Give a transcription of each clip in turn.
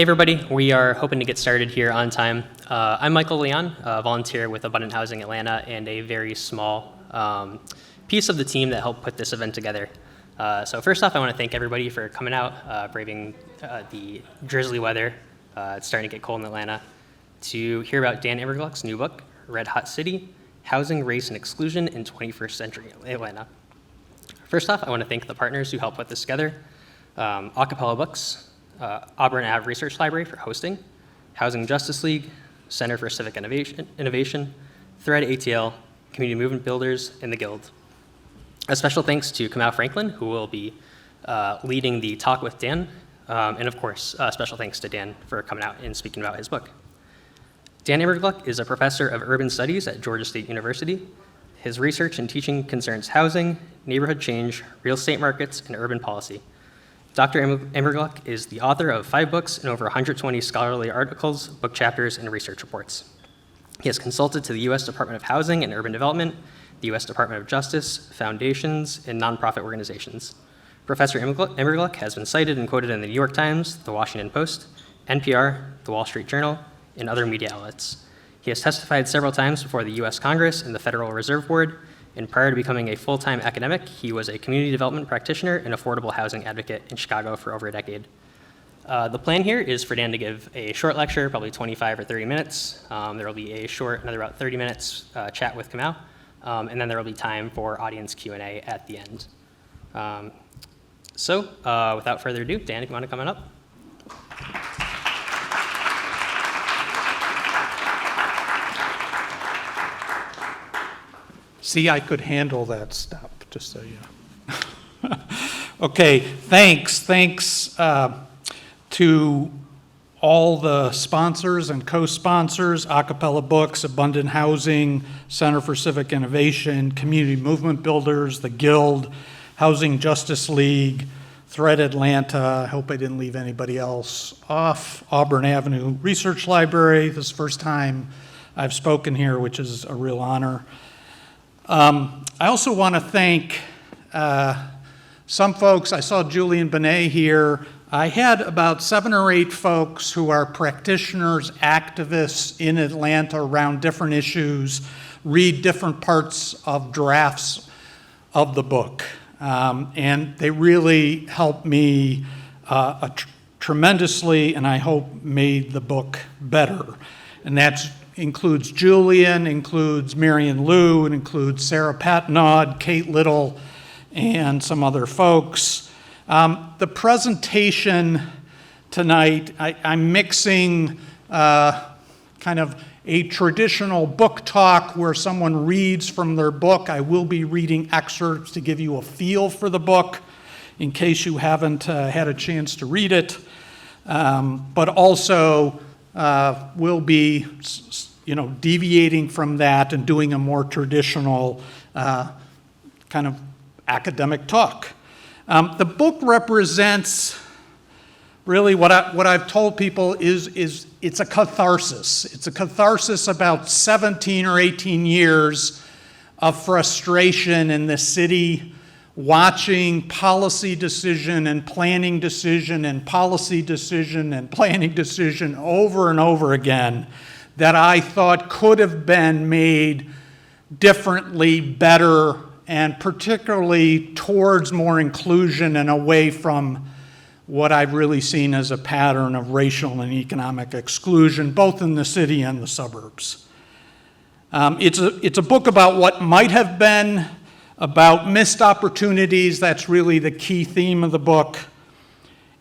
Hey everybody, we are hoping to get started here on time. I'm Michael Leon, a volunteer with Abundant Housing Atlanta and a very small piece of the team that helped put this event together. So first off, I want to thank everybody for coming out, braving the drizzly weather. It's starting to get cold in Atlanta, to hear about Dan Immergluck's new book, Red Hot City, Housing, Race, and Exclusion in 21st Century Atlanta. First off, I want to thank the partners who helped put this together, Acapella Books, Auburn Ave Research Library for hosting, Housing Justice League, Center for Civic Innovation, Thread ATL, Community Movement Builders, and the Guild. A special thanks to Kamau Franklin, who will be leading the talk with Dan, and of course, special thanks to Dan for coming out and speaking about his book. Dan Immergluck is a professor of urban studies at Georgia State University. His research and teaching concerns housing, neighborhood change, real estate markets, and urban policy. Dr. Immergluck is the author of 5 books and over 120 scholarly articles, book chapters, and research reports. He has consulted to the U.S. Department of Housing and Urban Development, the U.S. Department of Justice, foundations, and nonprofit organizations. Professor Immergluck has been cited and quoted in the New York Times, the Washington Post, NPR, the Wall Street Journal, and other media outlets. He has testified several times before the U.S. Congress and the Federal Reserve Board, and prior to becoming a full-time academic, he was a community development practitioner and affordable housing advocate in Chicago for over a decade. The plan here is for Dan to give a short lecture, probably 25 or 30 minutes. There will be a short, another about 30 minutes chat with Kamau, and then there will be time for audience Q&A at the end. So without further ado, Dan, if you want to come on up. See, I could handle that stuff, just so you know. Okay, thanks to all the sponsors and co-sponsors, Acapella Books, Abundant Housing, Center for Civic Innovation, Community Movement Builders, the Guild, Housing Justice League, Thread Atlanta, I hope I didn't leave anybody else off, Auburn Avenue Research Library. This is the first time I've spoken here, which is a real honor. I also want to thank some folks. I saw Julian Benet here. I had about 7 or 8 folks who are practitioners, activists in Atlanta around different issues, read different parts of drafts of the book. And they really helped me tremendously, and I hope made the book better. And that includes Julian, includes Marion Liu, it includes Sarah Patnaud, Kate Little, and some other folks. The presentation tonight, I'm mixing kind of a traditional book talk where someone reads from their book. I will be reading excerpts to give you a feel for the book in case you haven't had a chance to read it, but also will be deviating from that and doing a more traditional kind of academic talk. The book represents really what I've told people is it's a catharsis. It's a catharsis about 17 or 18 years of frustration in the city, watching policy decision and planning decision and policy decision and planning decision over and over again that I thought could have been made differently, better, and particularly towards more inclusion and away from what I've really seen as a pattern of racial and economic exclusion, both in the city and the suburbs. It's a book about what might have been, about missed opportunities. That's really the key theme of the book.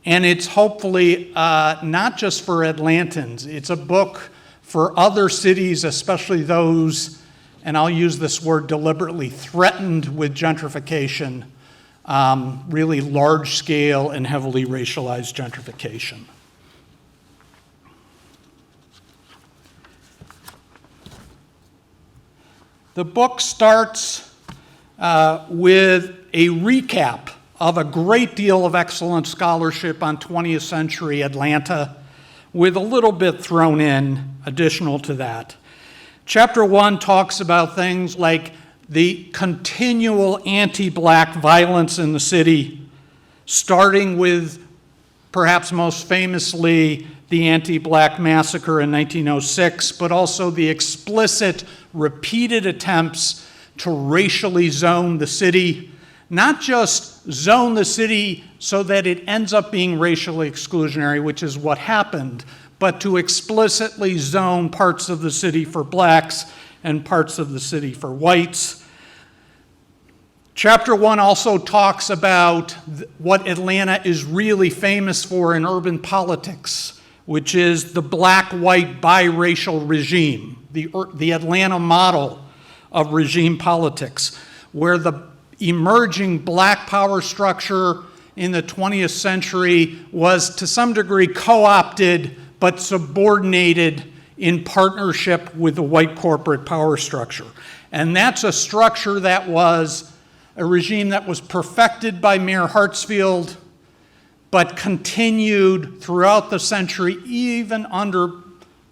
And it's hopefully not just for Atlantans. It's a book for other cities, especially those, and I'll use this word deliberately, threatened with gentrification, really large-scale and heavily racialized gentrification. The book starts with a recap of a great deal of excellent scholarship on 20th century Atlanta, with a little bit thrown in additional to that. Chapter 1 talks about things like the continual anti-black violence in the city, starting with perhaps most famously the anti-black massacre in 1906, but also the explicit, repeated attempts to racially zone the city, not just zone the city so that it ends up being racially exclusionary, which is what happened, but to explicitly zone parts of the city for blacks and parts of the city for whites. Chapter 1 also talks about what Atlanta is really famous for in urban politics, which is the black-white biracial regime, the Atlanta model of regime politics, where the emerging black power structure in the 20th century was to some degree co-opted but subordinated in partnership with the white corporate power structure. And that's a structure that was a regime that was perfected by Mayor Hartsfield, but continued throughout the century, even under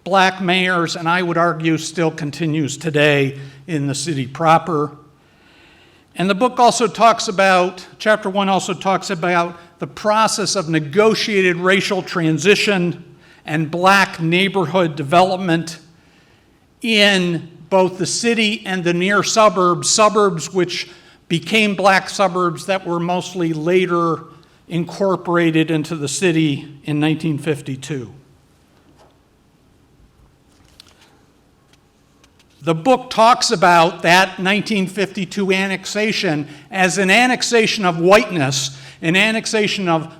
black mayors, and I would argue still continues today in the city proper. And the book also talks about, chapter 1 also talks about the process of negotiated racial transition and black neighborhood development in both the city and the near suburbs which became black suburbs that were mostly later incorporated into the city in 1952. The book talks about that 1952 annexation as an annexation of whiteness, an annexation of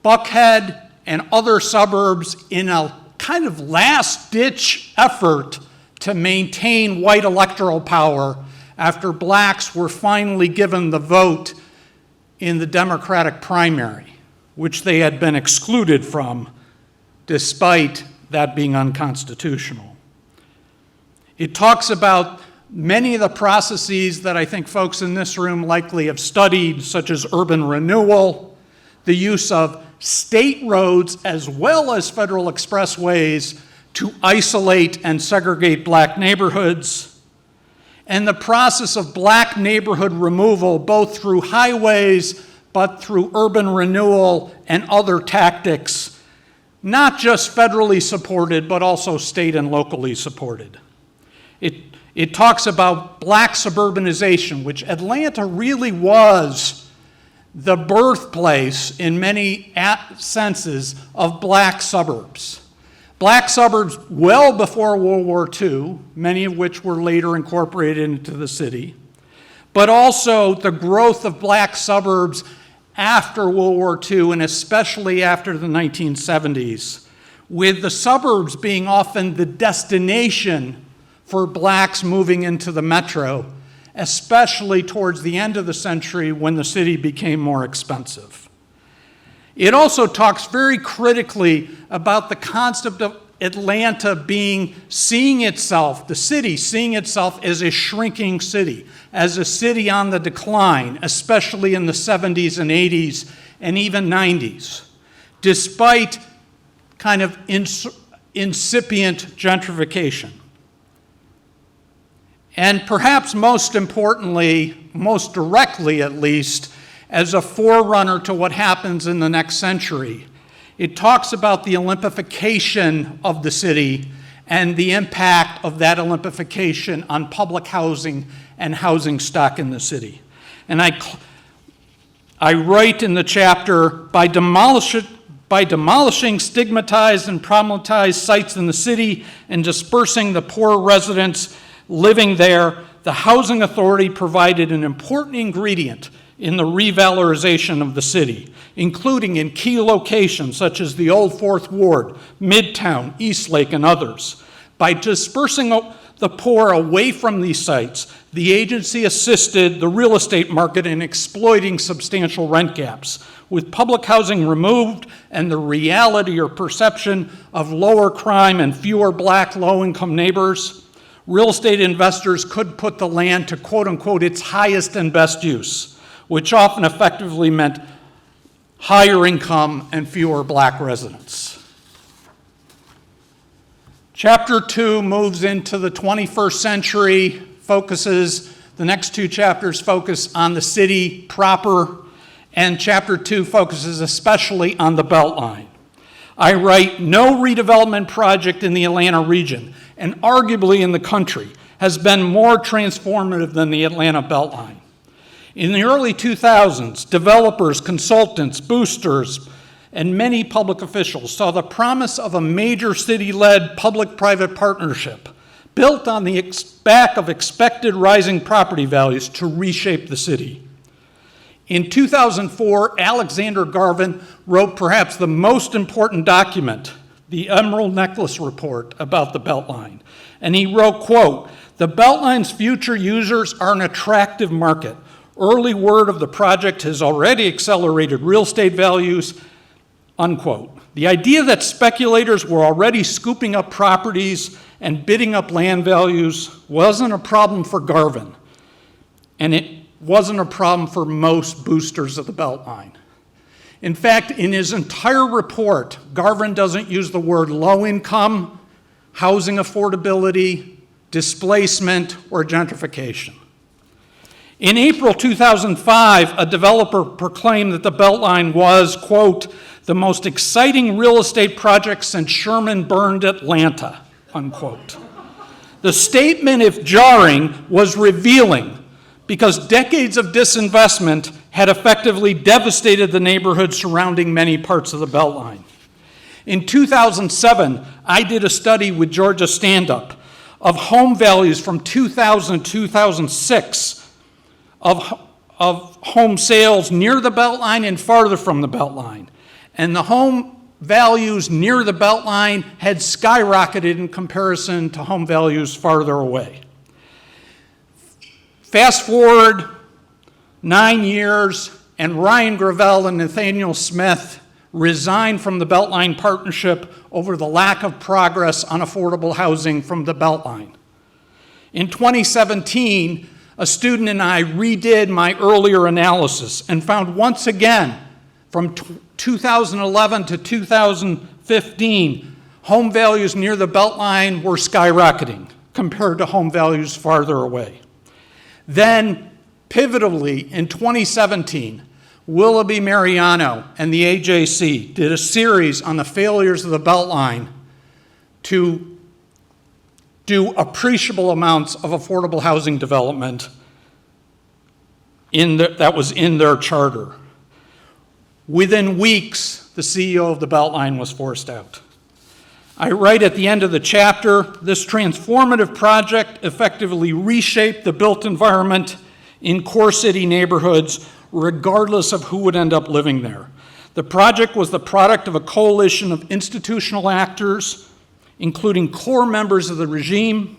Buckhead and other suburbs in a kind of last-ditch effort to maintain white electoral power after blacks were finally given the vote in the Democratic primary, which they had been excluded from, despite that being unconstitutional. It talks about many of the processes that I think folks in this room likely have studied, such as urban renewal, the use of state roads as well as federal expressways to isolate and segregate black neighborhoods, and the process of black neighborhood removal, both through highways, but through urban renewal and other tactics, not just federally supported, but also state and locally supported. It talks about black suburbanization, which Atlanta really was the birthplace in many senses of black suburbs. Black suburbs well before World War II, many of which were later incorporated into the city, but also the growth of black suburbs after World War II and especially after the 1970s, with the suburbs being often the destination for blacks moving into the metro, especially towards the end of the century when the city became more expensive. It also talks very critically about the concept of Atlanta seeing itself, the city seeing itself as a shrinking city, as a city on the decline, especially in the 70s and 80s and even 90s, despite kind of incipient gentrification. And perhaps most importantly, most directly at least, as a forerunner to what happens in the next century, it talks about the Olympification of the city and the impact of that Olympification on public housing and housing stock in the city. And I write in the chapter, by demolishing stigmatized and problematized sites in the city and dispersing the poor residents living there, the Housing Authority provided an important ingredient in the revalorization of the city, including in key locations such as the Old Fourth Ward, Midtown, Eastlake, and others. By dispersing the poor away from these sites, the agency assisted the real estate market in exploiting substantial rent gaps. With public housing removed and the reality or perception of lower crime and fewer black low-income neighbors, real estate investors could put the land to quote-unquote its highest and best use, which often effectively meant higher income and fewer black residents. Chapter 2 moves into the 21st century, the next two chapters focus on the city proper, and chapter 2 focuses especially on the Beltline. I write, no redevelopment project in the Atlanta region, and arguably in the country, has been more transformative than the Atlanta Beltline. In the early 2000s, developers, consultants, boosters, and many public officials saw the promise of a major city-led public-private partnership built on the back of expected rising property values to reshape the city. In 2004, Alexander Garvin wrote perhaps the most important document, the Emerald Necklace Report, about the Beltline. And he wrote, quote, "The Beltline's future users are an attractive market. Early word of the project has already accelerated real estate values," unquote. The idea that speculators were already scooping up properties and bidding up land values wasn't a problem for Garvin, and it wasn't a problem for most boosters of the Beltline. In fact, in his entire report, Garvin doesn't use the word low income, housing affordability, displacement, or gentrification. In April 2005, a developer proclaimed that the Beltline was, quote, "the most exciting real estate project since Sherman burned Atlanta," unquote. The statement, if jarring, was revealing because decades of disinvestment had effectively devastated the neighborhoods surrounding many parts of the Beltline. In 2007, I did a study with Georgia Stand-Up of home values from 2000 to 2006 of home sales near the Beltline and farther from the Beltline. And the home values near the Beltline had skyrocketed in comparison to home values farther away. Fast forward 9 years, and Ryan Gravel and Nathaniel Smith resigned from the Beltline Partnership over the lack of progress on affordable housing from the Beltline. In 2017, a student and I redid my earlier analysis and found once again, from 2011 to 2015, home values near the Beltline were skyrocketing compared to home values farther away. Then, pivotally, in 2017, Willoughby Mariano and the AJC did a series on the failures of the Beltline to do appreciable amounts of affordable housing development that was in their charter. Within weeks, the CEO of the Beltline was forced out. I write at the end of the chapter, this transformative project effectively reshaped the built environment in core city neighborhoods, regardless of who would end up living there. The project was the product of a coalition of institutional actors, including core members of the regime,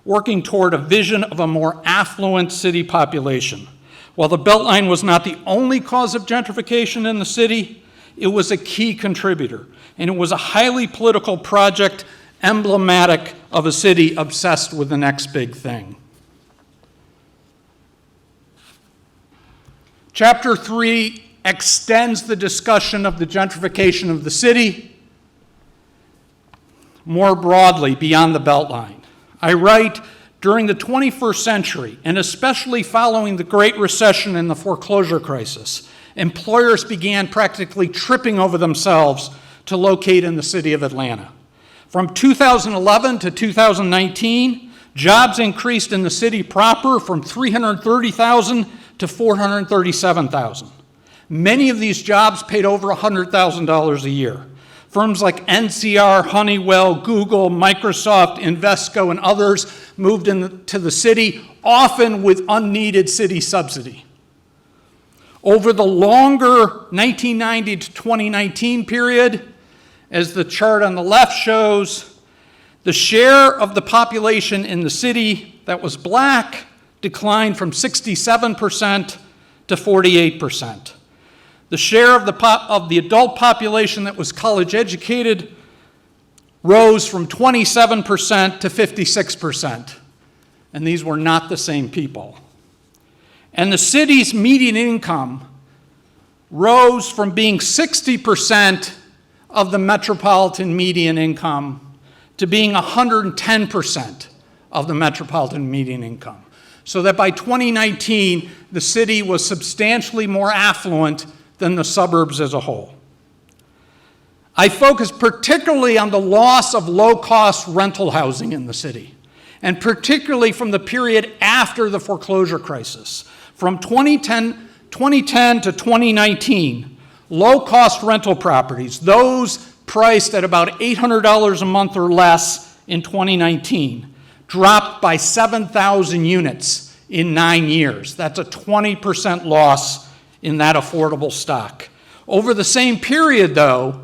working toward a vision of a more affluent city population. While the Beltline was not the only cause of gentrification in the city, it was a key contributor, and it was a highly political project emblematic of a city obsessed with the next big thing. Chapter 3 extends the discussion of the gentrification of the city more broadly beyond the Beltline. I write, during the 21st century, and especially following the Great Recession and the foreclosure crisis, employers began practically tripping over themselves to locate in the city of Atlanta. From 2011 to 2019, jobs increased in the city proper from 330,000 to 437,000. Many of these jobs paid over $100,000 a year. Firms like NCR, Honeywell, Google, Microsoft, Invesco, and others moved into the city, often with unneeded city subsidy. Over the longer 1990 to 2019 period, as the chart on the left shows, the share of the population in the city that was black declined from 67% to 48%. The share of the adult population that was college educated rose from 27% to 56%. And these were not the same people. And the city's median income rose from being 60% of the metropolitan median income to being 110% of the metropolitan median income. So that by 2019, the city was substantially more affluent than the suburbs as a whole. I focused particularly on the loss of low-cost rental housing in the city, and particularly from the period after the foreclosure crisis. From 2010 to 2019, low-cost rental properties, those priced at about $800 a month or less in 2019, dropped by 7,000 units in 9 years. That's a 20% loss in that affordable stock. Over the same period, though,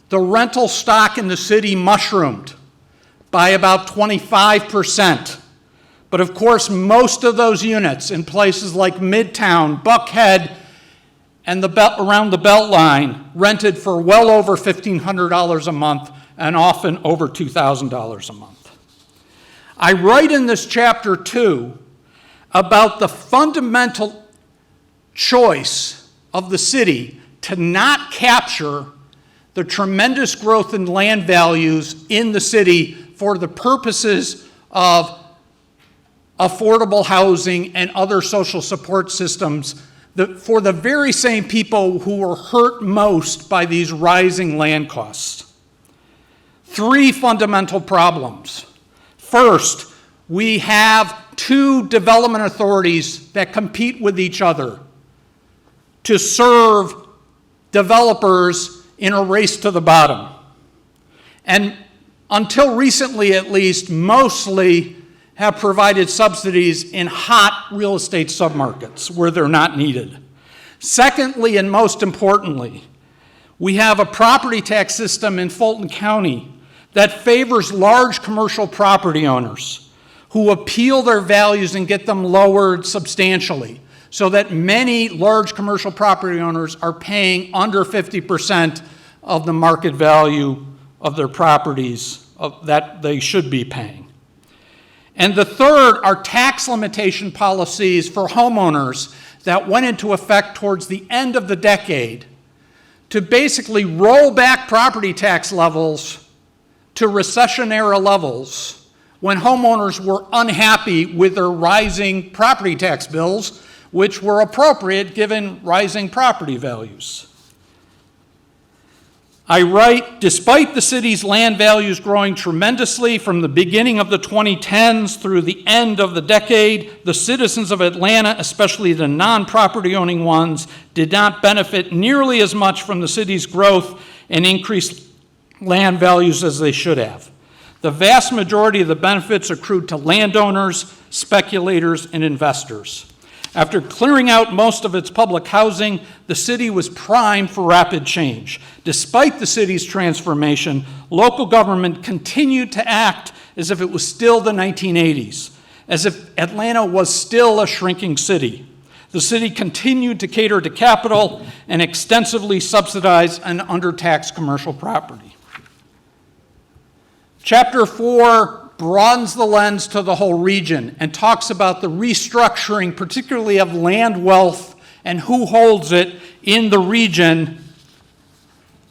the rental stock in the city mushroomed by about 25%. But of course, most of those units in places like Midtown, Buckhead, and around the Beltline rented for well over $1,500 a month and often over $2,000 a month. I write in this chapter, too, about the fundamental choice of the city to not capture the tremendous growth in land values in the city for the purposes of affordable housing and other social support systems for the very same people who were hurt most by these rising land costs. 3 fundamental problems. First, we have 2 development authorities that compete with each other to serve developers in a race to the bottom. And until recently, at least, mostly have provided subsidies in hot real estate submarkets where they're not needed. Secondly, and most importantly, we have a property tax system in Fulton County that favors large commercial property owners who appeal their values and get them lowered substantially, so that many large commercial property owners are paying under 50% of the market value of their properties that they should be paying. And the third are tax limitation policies for homeowners that went into effect towards the end of the decade to basically roll back property tax levels to recession-era levels when homeowners were unhappy with their rising property tax bills, which were appropriate given rising property values. I write, despite the city's land values growing tremendously from the beginning of the 2010s through the end of the decade, the citizens of Atlanta, especially the non-property owning ones, did not benefit nearly as much from the city's growth and increased land values as they should have. The vast majority of the benefits accrued to landowners, speculators, and investors. After clearing out most of its public housing, the city was primed for rapid change. Despite the city's transformation, local government continued to act as if it was still the 1980s, as if Atlanta was still a shrinking city. The city continued to cater to capital and extensively subsidize and undertax commercial property. Chapter 4 broadens the lens to the whole region and talks about the restructuring, particularly of land wealth and who holds it in the region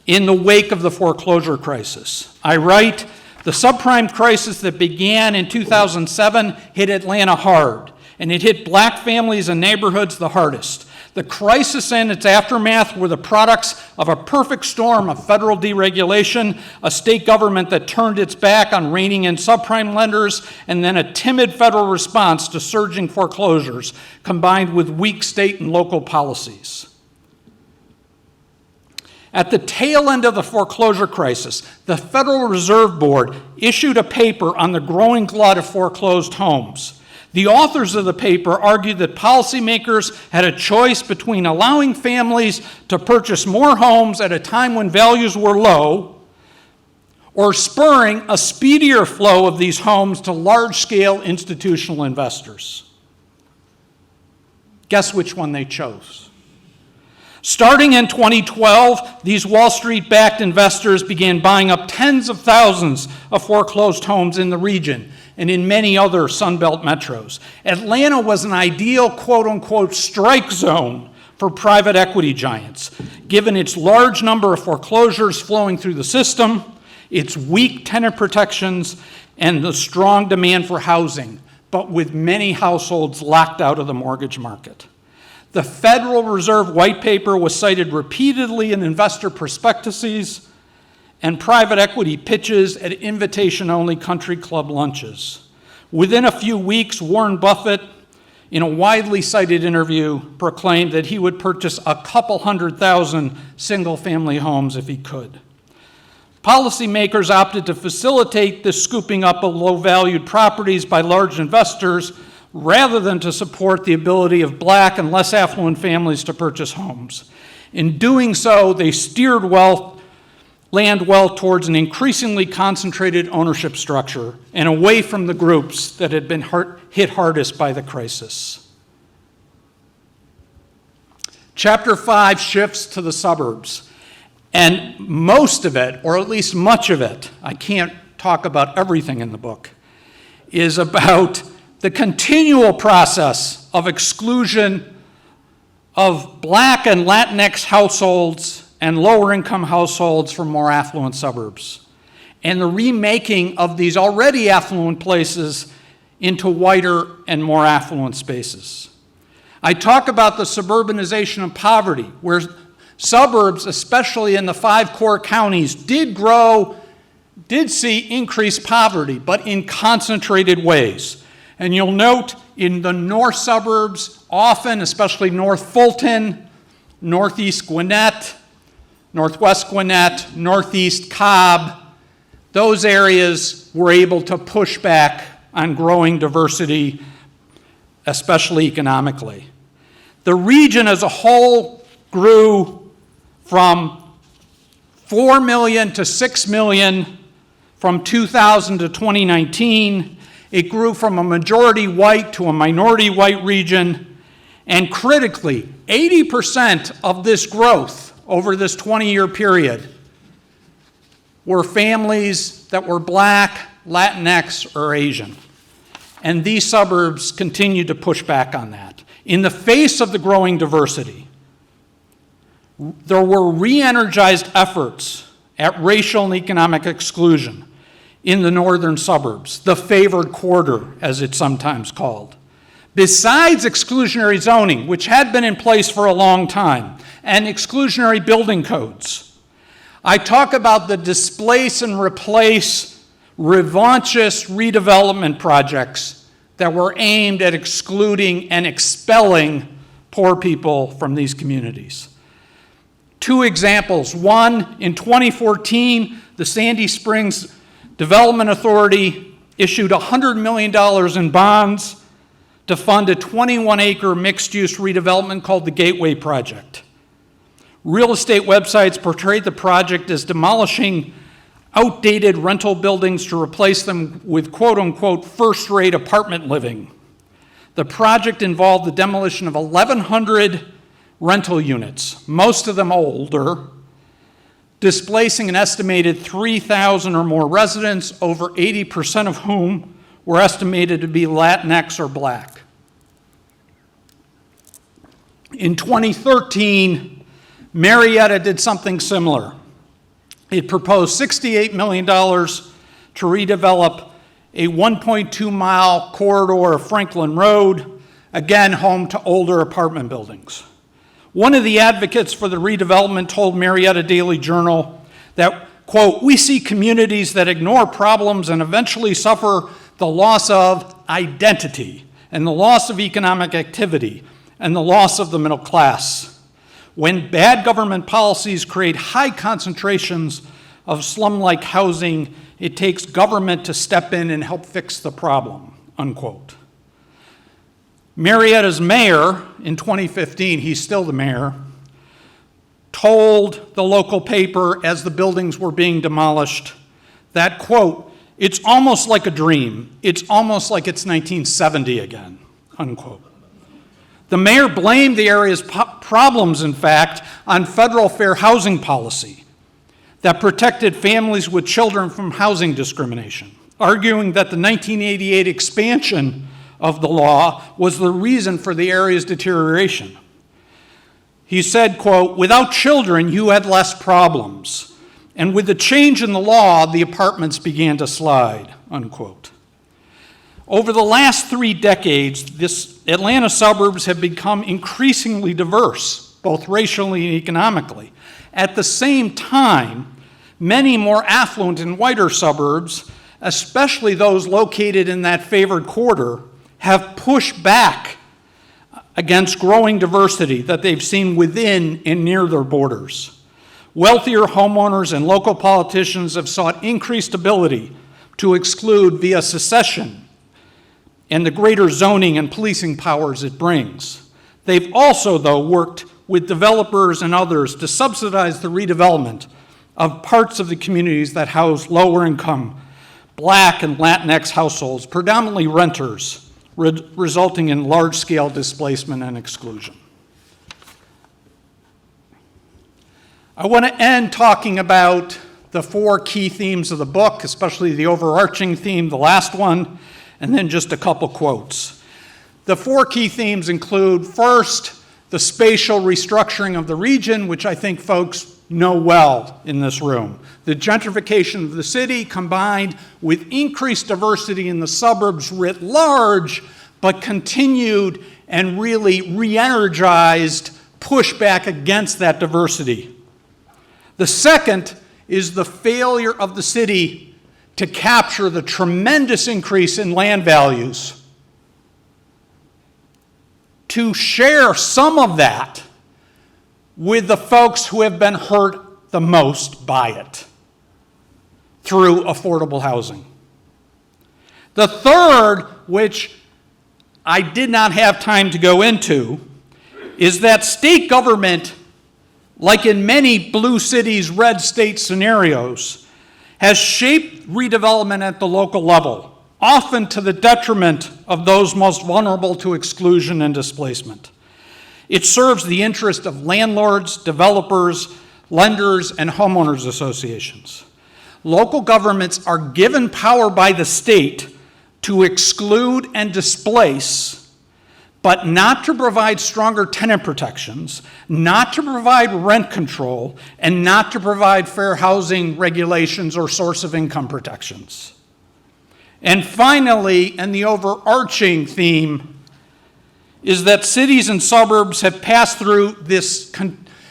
in the wake of the foreclosure crisis. I write, the subprime crisis that began in 2007 hit Atlanta hard, and it hit black families and neighborhoods the hardest. The crisis and its aftermath were the products of a perfect storm of federal deregulation, a state government that turned its back on reining in subprime lenders, and then a timid federal response to surging foreclosures, combined with weak state and local policies. At the tail end of the foreclosure crisis, the Federal Reserve Board issued a paper on the growing glut of foreclosed homes. The authors of the paper argued that policymakers had a choice between allowing families to purchase more homes at a time when values were low, or spurring a speedier flow of these homes to large-scale institutional investors. Guess which one they chose? Starting in 2012, these Wall Street-backed investors began buying up tens of thousands of foreclosed homes in the region and in many other Sunbelt metros. Atlanta was an ideal quote-unquote strike zone for private equity giants, given its large number of foreclosures flowing through the system, its weak tenant protections, and the strong demand for housing, but with many households locked out of the mortgage market. The Federal Reserve white paper was cited repeatedly in investor prospectuses, and private equity pitches at invitation-only country club lunches. Within a few weeks, Warren Buffett, in a widely cited interview, proclaimed that he would purchase a couple 100,000 single-family homes if he could. Policymakers opted to facilitate the scooping up of low-valued properties by large investors rather than to support the ability of black and less affluent families to purchase homes. In doing so, they steered land wealth towards an increasingly concentrated ownership structure and away from the groups that had been hit hardest by the crisis. Chapter 5 shifts to the suburbs. And most of it, or at least much of it, I can't talk about everything in the book, is about the continual process of exclusion of black and Latinx households and lower income households from more affluent suburbs, and the remaking of these already affluent places into whiter and more affluent spaces. I talk about the suburbanization of poverty, where suburbs, especially in the 5 core counties, did see increased poverty, but in concentrated ways. And you'll note in the north suburbs, often, especially North Fulton, Northeast Gwinnett, Northwest Gwinnett, Northeast Cobb, those areas were able to push back on growing diversity, especially economically. The region as a whole grew from 4 million to 6 million from 2000 to 2019. It grew from a majority white to a minority white region. And critically, 80% of this growth over this 20-year period were families that were black, Latinx, or Asian. And these suburbs continued to push back on that. In the face of the growing diversity, there were re-energized efforts at racial and economic exclusion in the northern suburbs, the favored quarter, as it's sometimes called. Besides exclusionary zoning, which had been in place for a long time, and exclusionary building codes, I talk about the displace and replace revanchist redevelopment projects that were aimed at excluding and expelling poor people from these communities. 2 examples. One, in 2014, the Sandy Springs Development Authority issued $100 million in bonds to fund a 21-acre mixed-use redevelopment called the Gateway Project. Real estate websites portrayed the project as demolishing outdated rental buildings to replace them with quote-unquote first-rate apartment living. The project involved the demolition of 1,100 rental units, most of them older, displacing an estimated 3,000 or more residents, over 80% of whom were estimated to be Latinx or black. In 2013, Marietta did something similar. It proposed $68 million to redevelop a 1.2-mile corridor of Franklin Road, again home to older apartment buildings. One of the advocates for the redevelopment told Marietta Daily Journal that, quote, "We see communities that ignore problems and eventually suffer the loss of identity and the loss of economic activity and the loss of the middle class. When bad government policies create high concentrations of slum-like housing, it takes government to step in and help fix the problem," unquote. Marietta's mayor in 2015, he's still the mayor, told the local paper as the buildings were being demolished that, quote, "It's almost like a dream. It's almost like it's 1970 again," unquote. The mayor blamed the area's problems, in fact, on federal fair housing policy that protected families with children from housing discrimination, arguing that the 1988 expansion of the law was the reason for the area's deterioration. He said, quote, "Without children, you had less problems. And with the change in the law, the apartments began to slide," unquote. Over the last 3 decades, Atlanta suburbs have become increasingly diverse, both racially and economically. At the same time, Many more affluent and whiter suburbs, especially those located in that favored quarter, have pushed back against growing diversity that they've seen within and near their borders. Wealthier homeowners and local politicians have sought increased ability to exclude via secession and the greater zoning and policing powers it brings. They've also, though, worked with developers and others to subsidize the redevelopment of parts of the communities that house lower income Black and Latinx households, predominantly renters, resulting in large-scale displacement and exclusion. I want to end talking about the 4 key themes of the book, especially the overarching theme, the last one, and then just a couple quotes. The 4 key themes include, first, the spatial restructuring of the region, which I think folks know well in this room. The gentrification of the city combined with increased diversity in the suburbs writ large, but continued and really re-energized pushback against that diversity. The second is the failure of the city to capture the tremendous increase in land values, to share some of that with the folks who have been hurt the most by it through affordable housing. The third, which I did not have time to go into, is that state government, like in many blue cities, red state scenarios, has shaped redevelopment at the local level, often to the detriment of those most vulnerable to exclusion and displacement. It serves the interest of landlords, developers, lenders, and homeowners associations. Local governments are given power by the state to exclude and displace, but not to provide stronger tenant protections, not to provide rent control, and not to provide fair housing regulations or source of income protections. And finally, and the overarching theme, is that cities and suburbs have passed through this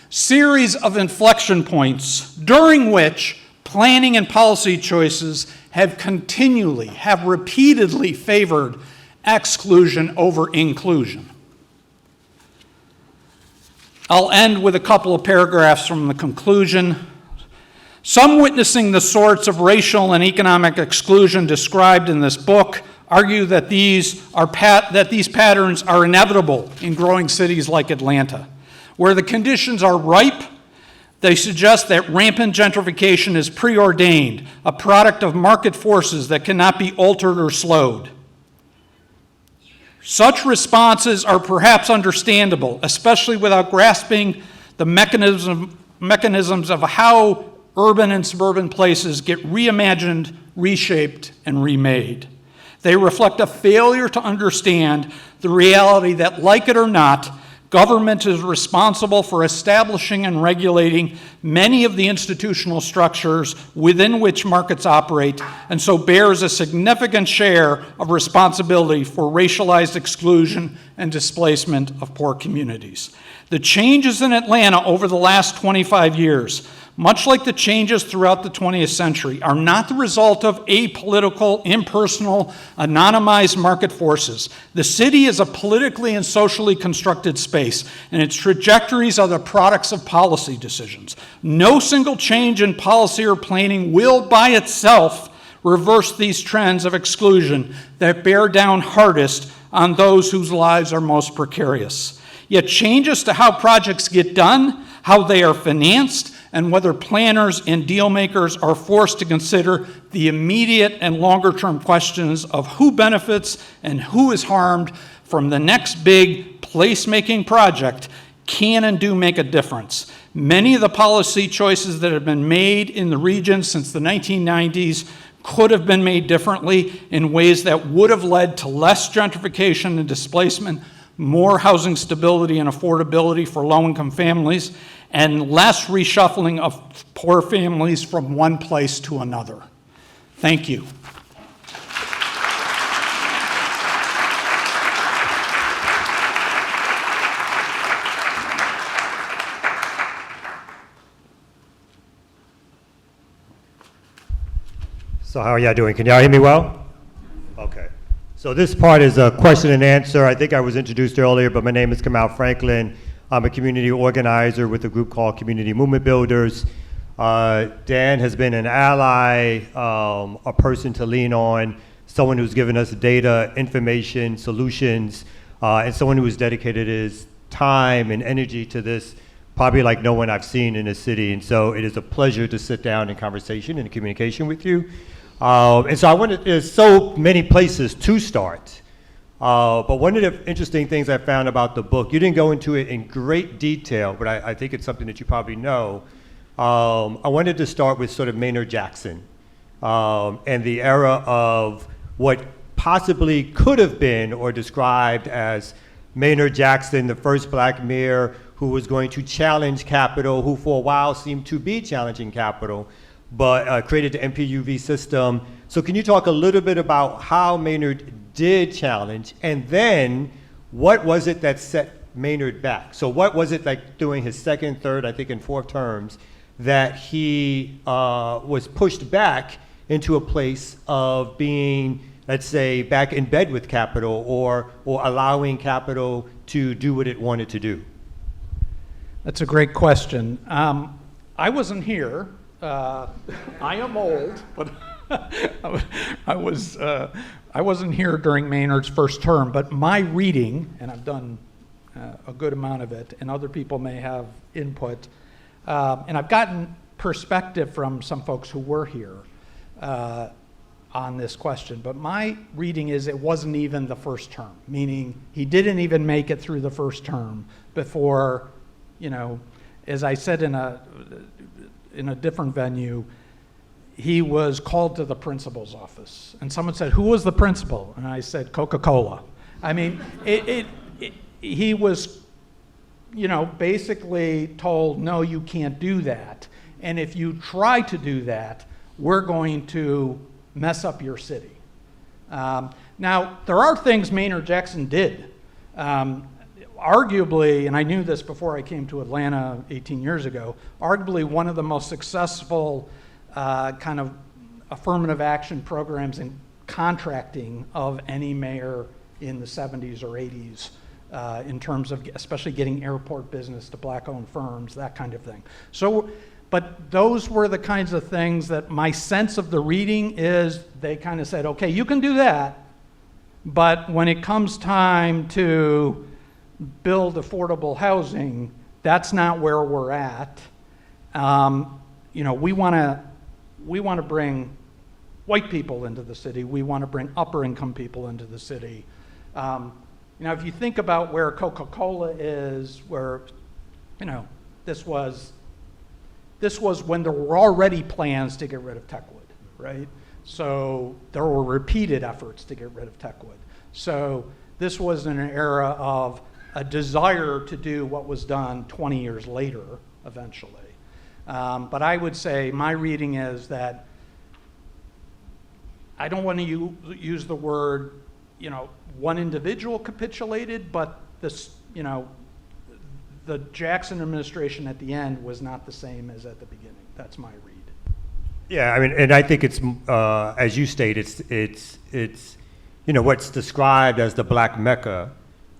series of inflection points during which planning and policy choices have repeatedly favored exclusion over inclusion. I'll end with a couple of paragraphs from the conclusion. Some witnessing the sorts of racial and economic exclusion described in this book argue that these patterns are inevitable in growing cities like Atlanta. Where the conditions are ripe, they suggest that rampant gentrification is preordained, a product of market forces that cannot be altered or slowed. Such responses are perhaps understandable, especially without grasping the mechanisms of how urban and suburban places get reimagined, reshaped, and remade. They reflect a failure to understand the reality that, like it or not, government is responsible for establishing and regulating many of the institutional structures within which markets operate, and so bears a significant share of responsibility for racialized exclusion and displacement of poor communities. The changes in Atlanta over the last 25 years, much like the changes throughout the 20th century, are not the result of apolitical, impersonal, anonymized market forces. The city is a politically and socially constructed space, and its trajectories are the products of policy decisions. No single change in policy or planning will by itself reverse these trends of exclusion that bear down hardest on those whose lives are most precarious. Yet changes to how projects get done, how they are financed, and whether planners and deal makers are forced to consider the immediate and longer-term questions of who benefits and who is harmed from the next big place-making project can and do make a difference. Many of the policy choices that have been made in the region since the 1990s could have been made differently in ways that would have led to less gentrification and displacement, more housing stability and affordability for low-income families, and less reshuffling of poor families from one place to another. Thank you. So how are y'all doing? Can y'all hear me well? Okay. So this part is a question and answer. I think I was introduced earlier, but my name is Kamal Franklin. I'm a community organizer with a group called Community Movement Builders. Dan has been an ally, a person to lean on, someone who's given us data, information, solutions, and someone who has dedicated his time and energy to this, probably like no one I've seen in this city. And so it is a pleasure to sit down in conversation and communication with you. And so there's so many places to start. But one of the interesting things I found about the book, you didn't go into it in great detail, but I think it's something that you probably know. I wanted to start with sort of Maynard Jackson and the era of what possibly could have been or described as Maynard Jackson, the first black mayor who was going to challenge capital, who for a while seemed to be challenging capital, but created the MPUV system. So can you talk a little bit about how Maynard did challenge, and then what was it that set Maynard back? So what was it like doing his second, third, I think and fourth terms that he was pushed back into a place of being, let's say, back in bed with capital or allowing capital to do what it wanted to do? That's a great question. I wasn't here. I am old, but I wasn't here during Maynard's first term, but my reading, and I've done a good amount of it, and other people may have input, and I've gotten perspective from some folks who were here on this question, but my reading is it wasn't even the first term, meaning he didn't even make it through the first term before, as I said in a different venue, he was called to the principal's office. And someone said, "Who was the principal?" And I said, "Coca-Cola." I mean, he was, basically told, "No, you can't do that. And if you try to do that, we're going to mess up your city." Now, there are things Maynard Jackson did. Arguably, and I knew this before I came to Atlanta 18 years ago, arguably one of the most successful kind of affirmative action programs in contracting of any mayor in the 70s or 80s in terms of especially getting airport business to black-owned firms, that kind of thing. So, but those were the kinds of things that my sense of the reading is they kind of said, okay, you can do that, but when it comes time to build affordable housing, that's not where we're at. We want to bring white people into the city. We want to bring upper income people into the city. If you think about where Coca-Cola is, where, this was when there were already plans to get rid of Techwood, right? So there were repeated efforts to get rid of Techwood. So this was in an era of a desire to do what was done 20 years later, eventually. But I would say my reading is that I don't want to use the word, one individual capitulated, but this, the Jackson administration at the end was not the same as at the beginning. That's my read. Yeah, I mean, and I think it's, as you state, it's what's described as the Black Mecca,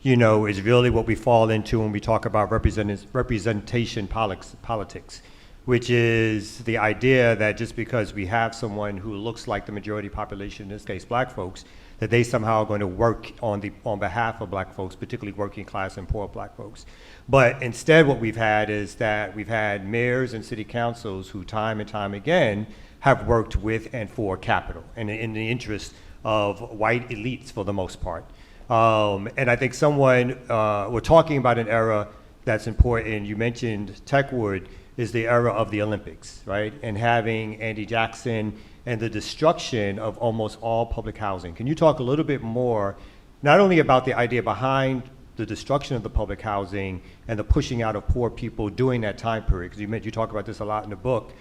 is really what we fall into when we talk about representation politics, which is the idea that just because we have someone who looks like the majority population, in this case black folks, that they somehow are going to work on behalf of black folks, particularly working class and poor black folks. But instead what we've had is that we've had mayors and city councils who time and time again have worked with and for capital and in the interest of white elites for the most part. And I think we're talking about an era that's important. You mentioned Techwood is the era of the Olympics, right? And having Andy Jackson and the destruction of almost all public housing. Can you talk a little bit more, not only about the idea behind the destruction of the public housing and the pushing out of poor people during that time period, because you talk about this a lot in the book,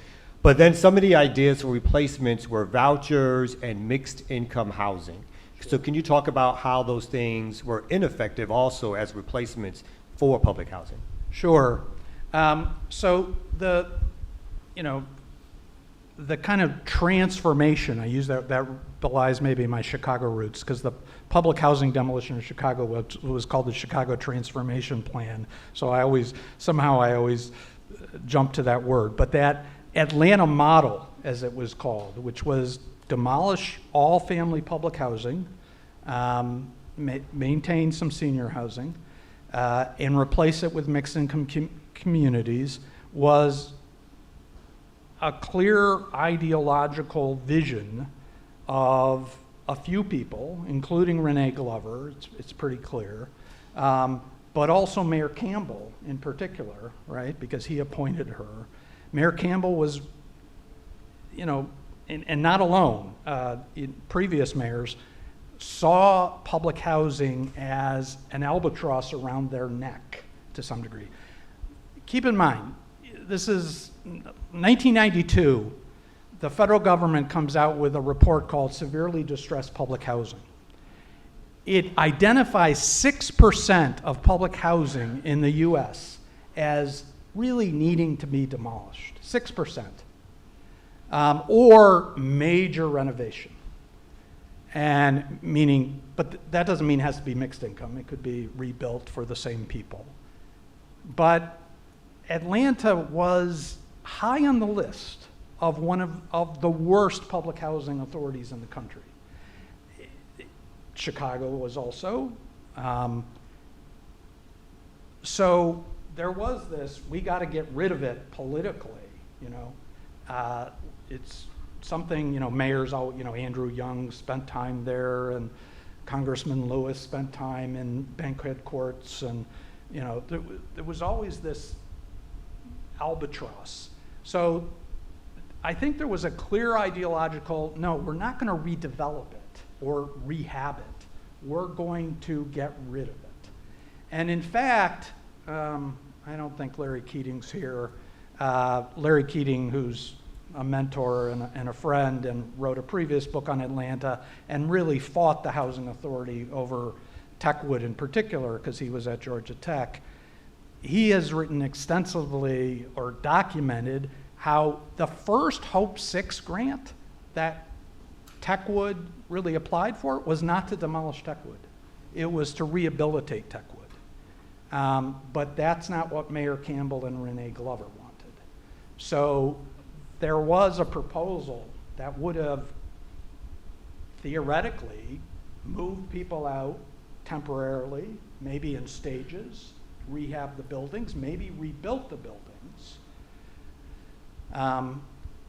but then some of the ideas for replacements were vouchers and mixed income housing. So can you talk about how those things were ineffective also as replacements for public housing? Sure. So the kind of transformation, I use that belies maybe my Chicago roots, because the public housing demolition in Chicago was called the Chicago Transformation Plan. So I always jump to that word. But that Atlanta model, as it was called, which was demolish all family public housing, maintain some senior housing, and replace it with mixed income communities, was a clear ideological vision of a few people, including Renee Glover, it's pretty clear, but also Mayor Campbell in particular, right, because he appointed her. Mayor Campbell was, and not alone, previous mayors saw public housing as an albatross around their neck to some degree. Keep in mind, this is 1992, the federal government comes out with a report called Severely Distressed Public Housing. It identifies 6% of public housing in the US as really needing to be demolished, 6%, or major renovation. And meaning, but that doesn't mean it has to be mixed income. It could be rebuilt for the same people. But Atlanta was high on the list of one of the worst public housing authorities in the country. Chicago was also. So there was this, we got to get rid of it politically, It's something, mayors, Andrew Young spent time there, and Congressman Lewis spent time in banquet courts, and, there was always this albatross. So I think there was a clear ideological, no, we're not going to redevelop it or rehab it. We're going to get rid of it. And in fact, I don't think Larry Keating's here. Larry Keating, who's a mentor and a friend, and wrote a previous book on Atlanta and really fought the housing authority over Techwood in particular, because he was at Georgia Tech. He has written extensively or documented how the first Hope 6 grant that Techwood really applied for was not to demolish Techwood. It was to rehabilitate Techwood. But that's not what Mayor Campbell and Renee Glover wanted. So there was a proposal that would have theoretically moved people out temporarily, maybe in stages, rehab the buildings, maybe rebuilt the buildings.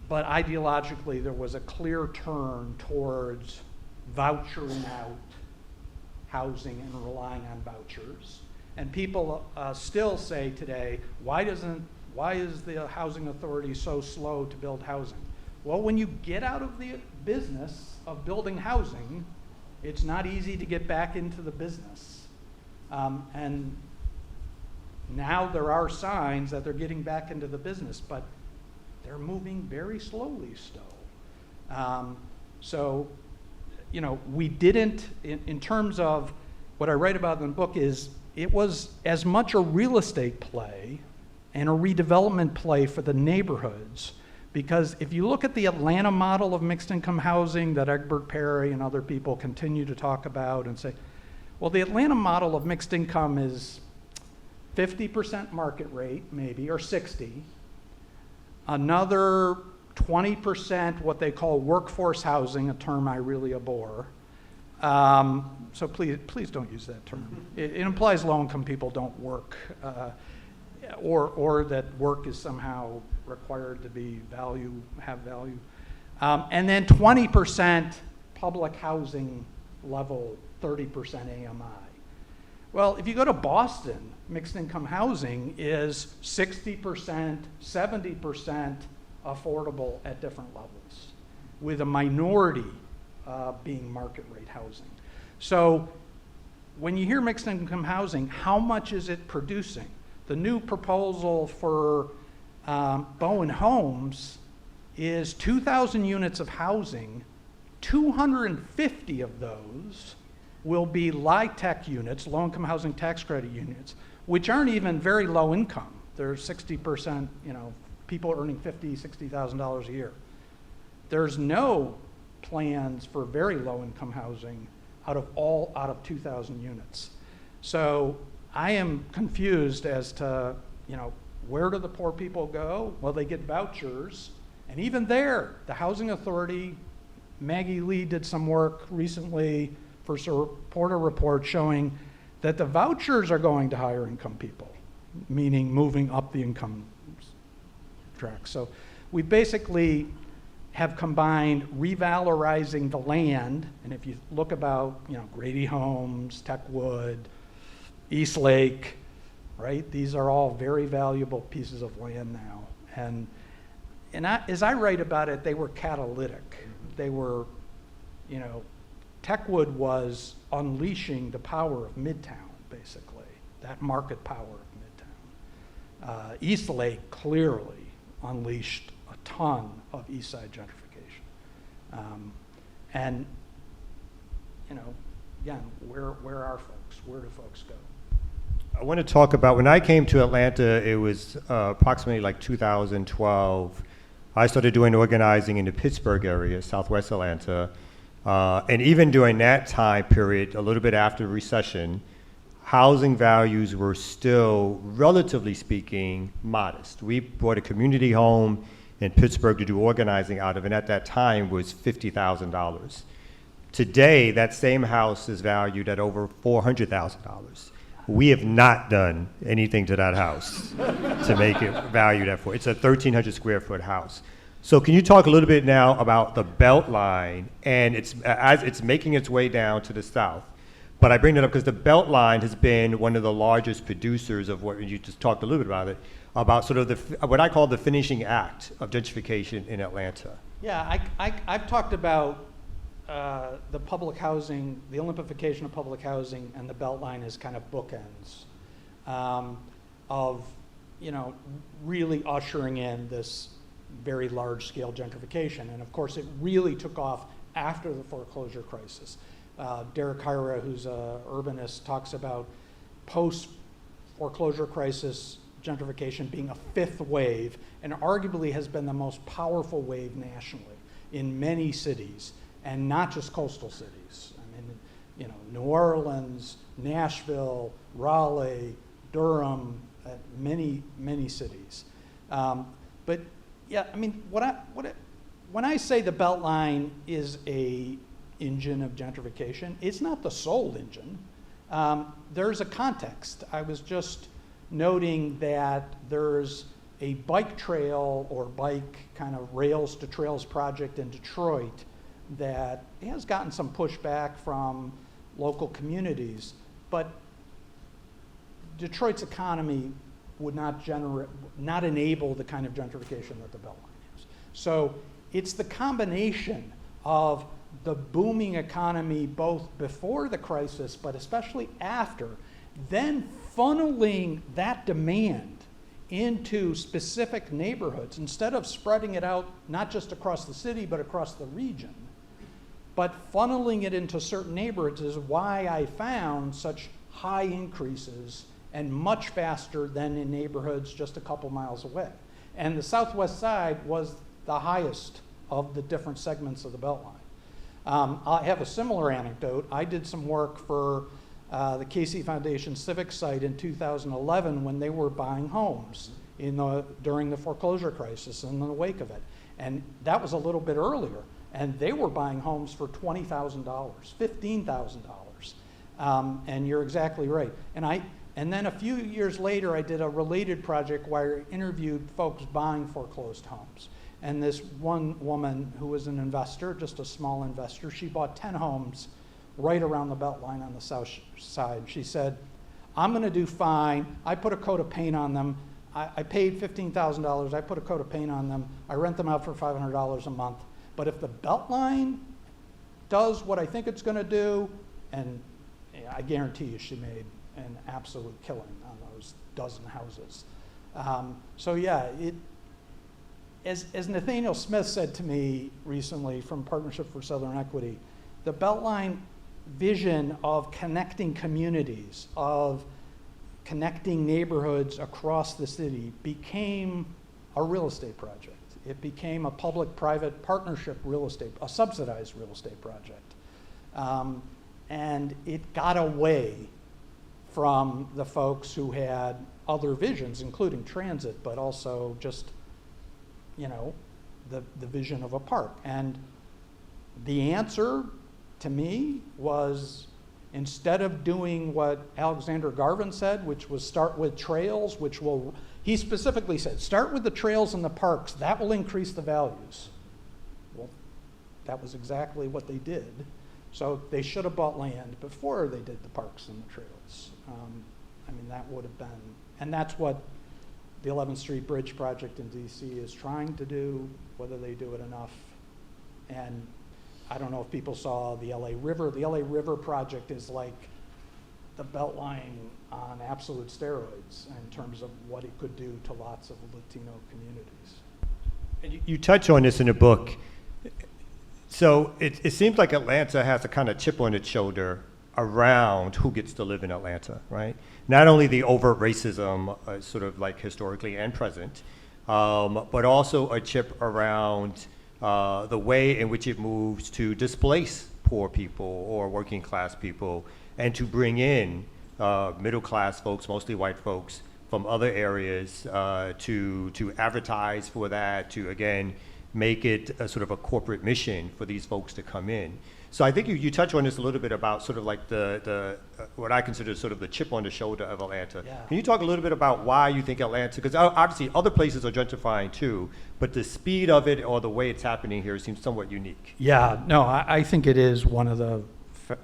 But ideologically, there was a clear turn towards vouchering out housing and relying on vouchers. And people still say today, why is the housing authority so slow to build housing? Well, when you get out of the business of building housing, it's not easy to get back into the business. And now there are signs that they're getting back into the business, but they're moving very slowly still. So, we didn't, in terms of what I write about in the book, is it was as much a real estate play and a redevelopment play for the neighborhoods. Because if you look at the Atlanta model of mixed income housing that Egbert Perry and other people continue to talk about and say, well, the Atlanta model of mixed income is 50% market rate, maybe, or 60. Another 20% what they call workforce housing, a term I really abhor. So please don't use that term. It implies low-income people don't work, or that work is somehow required to be have value. And then 20% public housing level, 30% AMI. Well, if you go to Boston, mixed income housing is 60%, 70% affordable at different levels, with a minority being market rate housing. So when you hear mixed income housing, how much is it producing? The new proposal for Bowen Homes is 2,000 units of housing. 250 of those will be LIHTC units, low-income housing tax credit units, which aren't even very low income. They're 60%, people earning $50,000, $60,000 a year. there's no plans for very low-income housing out of 2,000 units. So I am confused as to, where do the poor people go? Well, they get vouchers, and even there, the Housing Authority, Maggie Lee did some work recently for support a report showing that the vouchers are going to higher income people, meaning moving up the income track. So we basically have combined revalorizing the land, and if you look about, Grady Homes, Techwood, Eastlake, right? These are all very valuable pieces of land now. And as I write about it, they were catalytic. They were, Techwood was unleashing the power of Midtown, basically, that market power of Midtown. Eastlake clearly unleashed a ton of East Side gentrification. And, again, where are folks? Where do folks go? I want to talk about, when I came to Atlanta, it was approximately like 2012. I started doing organizing in the Pittsburgh area, Southwest Atlanta. And even during that time period, a little bit after the recession, housing values were still, relatively speaking, modest. We bought a community home in Pittsburgh to do organizing out of, and at that time was $50,000. Today, that same house is valued at over $400,000. We have not done anything to that house to make it valued at $400,000. It's a 1,300 square foot house. So can you talk a little bit now about the Beltline, and as it's making its way down to the south? But I bring that up because the Beltline has been one of the largest producers of what you just talked a little bit about it, about sort of what I call the finishing act of gentrification in Atlanta. Yeah, I've talked about the public housing, the Olympification of public housing, and the Beltline as kind of bookends of, really ushering in this very large-scale gentrification. And of course, it really took off after the foreclosure crisis. Derek Hyra, who's an urbanist, talks about post-foreclosure crisis gentrification being a fifth wave, and arguably has been the most powerful wave nationally in many cities, and not just coastal cities. I mean, New Orleans, Nashville, Raleigh, Durham, many cities. But yeah, I mean, when I say the Beltline is a engine of gentrification, it's not the sole engine. There's a context. I was just noting that there's a bike trail or bike kind of rails to trails project in Detroit that has gotten some pushback from local communities, but Detroit's economy would not enable the kind of gentrification that the Beltline is. So it's the combination of the booming economy both before the crisis, but especially after, then funneling that demand into specific neighborhoods instead of spreading it out not just across the city but across the region, but funneling it into certain neighborhoods is why I found such high increases and much faster than in neighborhoods just a couple miles away. And the Southwest Side was the highest of the different segments of the Beltline. I have a similar anecdote. I did some work for the Casey Foundation Civic Site in 2011 when they were buying homes during the foreclosure crisis and in the wake of it. And that was a little bit earlier. And they were buying homes for $20,000, $15,000. And you're exactly right. And then a few years later, I did a related project where I interviewed folks buying foreclosed homes. And this one woman who was an investor, just a small investor, she bought 10 homes right around the Beltline on the south side. She said, I'm going to do fine. I put a coat of paint on them. I paid $15,000. I put a coat of paint on them. I rent them out for $500 a month. But if the Beltline does what I think it's going to do, and I guarantee you she made an absolute killing on those dozen houses. So yeah, as Nathaniel Smith said to me recently from Partnership for Southern Equity, the Beltline vision of connecting communities, of connecting neighborhoods across the city became a real estate project. it became a public-private partnership real estate, a subsidized real estate project. And it got away from the folks who had other visions, including transit, but also just, you know, the vision of a park. And the answer to me was, instead of doing what Alexander Garvin said, which was start with trails, he specifically said, start with the trails and the parks, that will increase the values. Well, that was exactly what they did. So they should have bought land before they did the parks and the trails. I mean, that would have been, and that's what the 11th Street Bridge project in DC is trying to do, whether they do it enough. And I don't know if people saw the LA River. The LA River project is like the Beltline on absolute steroids in terms of what it could do to lots of Latino communities. And you touch on this in the book. So it seems like Atlanta has a kind of chip on its shoulder around who gets to live in Atlanta, right? Not only the overt racism, sort of like historically and present, but also a chip around the way in which it moves to displace poor people or working class people and to bring in middle class folks, mostly white folks, from other areas to advertise for that, to again, make it a sort of a corporate mission for these folks to come in. So I think you touch on this a little bit about sort of like the what I consider sort of the chip on the shoulder of Atlanta. Yeah. Can you talk a little bit about why you think Atlanta, because obviously other places are gentrifying too, but the speed of it or the way it's happening here seems somewhat unique. Yeah, no, I think it is one of the,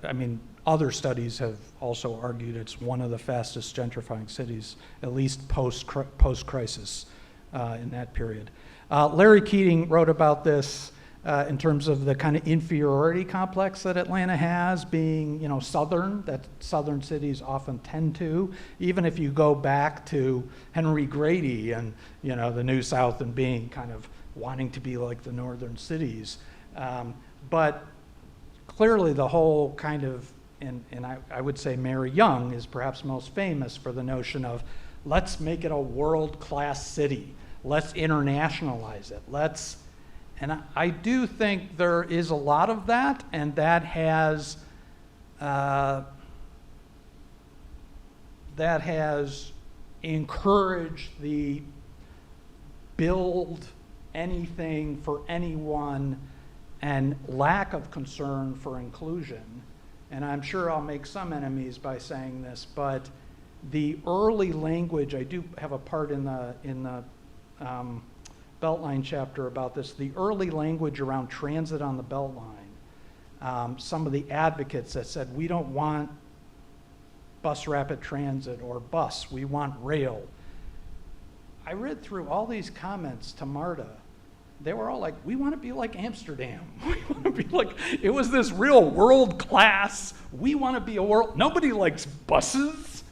I mean, other studies have also argued it's one of the fastest gentrifying cities, at least post-crisis in that period. Larry Keating wrote about this in terms of the kind of inferiority complex that Atlanta has, being, you know, southern, that southern cities often tend to, even if you go back to Henry Grady and, you know, the New South and being kind of wanting to be like the northern cities. But clearly the whole kind of, and I would say Mary Young is perhaps most famous for the notion of, let's make it a world-class city. Let's internationalize it. And I do think there is a lot of that, and that has encouraged the build anything for anyone and lack of concern for inclusion. And I'm sure I'll make some enemies by saying this, but the early language, I do have a part in the Beltline chapter about this, the early language around transit on the Beltline, some of the advocates that said, we don't want bus rapid transit or bus, we want rail. I read through all these comments to MARTA. They were all like, we want to be like Amsterdam. We want to be like, it was this real world class, we want to be a world, nobody likes buses.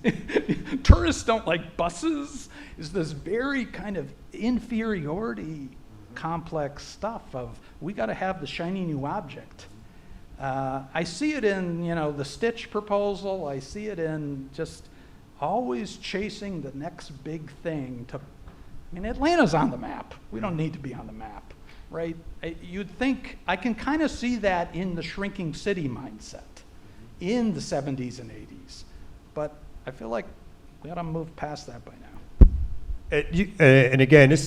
Tourists don't like buses. Is this very kind of inferiority complex stuff of, we got to have the shiny new object. I see it in, you know, the Stitch proposal. I see it in just always chasing the next big thing to, I mean, Atlanta's on the map. We don't need to be on the map, right? You'd think, I can kind of see that in the shrinking city mindset in the 70s and 80s. But I feel like we ought to move past that by now. And again,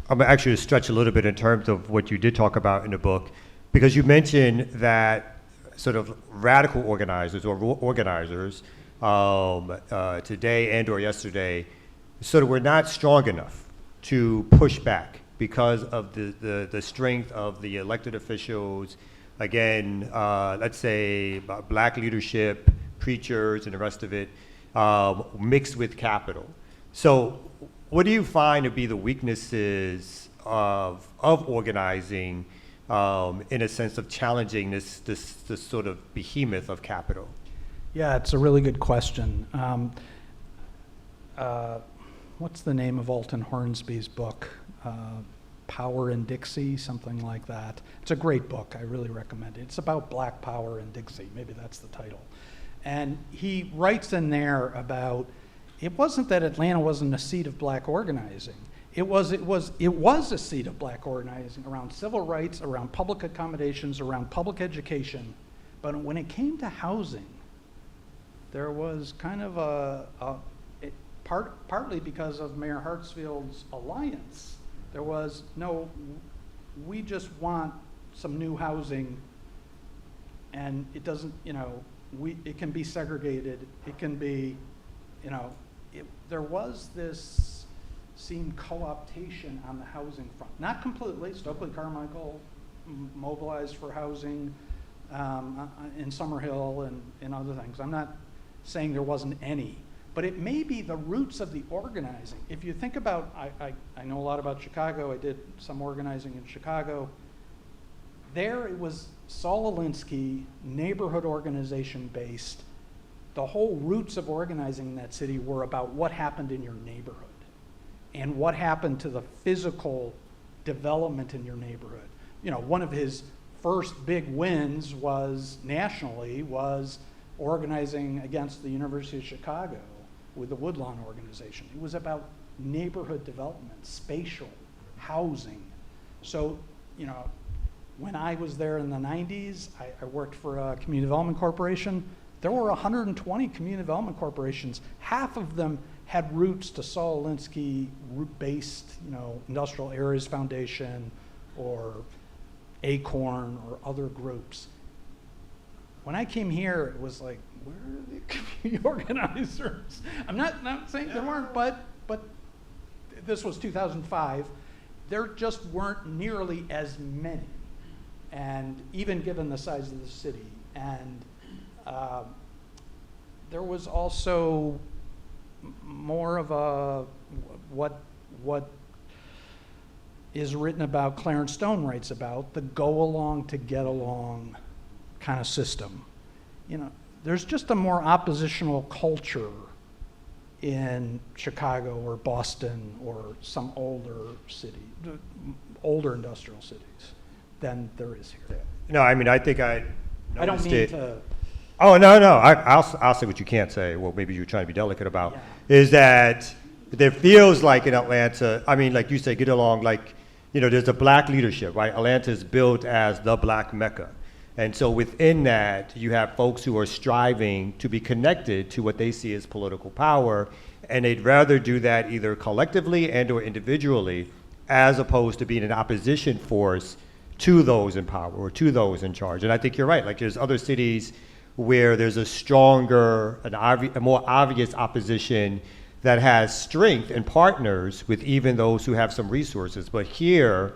I'm actually to stretch a little bit in terms of what you did talk about in the book, because you mentioned that sort of radical organizers or organizers today and or yesterday sort of were not strong enough to push back because of the strength of the elected officials, again, let's say black leadership, preachers and the rest of it, mixed with capital. So what do you find to be the weaknesses of organizing in a sense of challenging this sort of behemoth of capital? Yeah, it's a really good question. What's the name of Alton Hornsby's book? Power in Dixie, something like that. It's a great book. I really recommend it. It's about black power in Dixie. Maybe that's the title. And he writes in there about, it wasn't that Atlanta wasn't a seat of black organizing. it was a seat of black organizing around civil rights, around public accommodations, around public education. But when it came to housing, there was kind of partly because of Mayor Hartsfield's alliance, there was, no, we just want some new housing, and it doesn't, it can be segregated, it can be, there was this seemed co-optation on the housing front. Not completely. Stokely Carmichael mobilized for housing in Summerhill and other things. I'm not saying there wasn't any, but it may be the roots of the organizing. If you think about, I know a lot about Chicago. I did some organizing in Chicago. There it was Saul Alinsky, neighborhood organization based. The whole roots of organizing in that city were about what happened in your neighborhood and what happened to the physical development in your neighborhood. One of his first big wins nationally was organizing against the University of Chicago with the Woodlawn organization. It was about neighborhood development, spatial, housing. So, when I was there in the 90s, I worked for a community development corporation. There were 120 community development corporations. Half of them had roots to Saul Alinsky root-based, Industrial Areas Foundation or Acorn or other groups. When I came here, it was like, where are the community organizers? I'm not saying there weren't, but this was 2005. There just weren't nearly as many, and even given the size of the city. And there was also more of a what is written about, Clarence Stone writes about, the go along to get along kind of system. There's just a more oppositional culture in Chicago or Boston or some older industrial cities than there is here. No, I think I I don't noticed mean it. to. Oh, no. I'll say what you can't say. Well, maybe you're trying to be delicate about. Yeah. Is that there feels like in Atlanta, like you say, get along, there's a black leadership, right? Atlanta is built as the black Mecca. And so within that, you have folks who are striving to be connected to what they see as political power, and they'd rather do that either collectively and or individually, as opposed to being an opposition force to those in power or to those in charge. And I think you're right. There's other cities where there's a stronger, a more obvious opposition that has strength and partners with even those who have some resources. But here,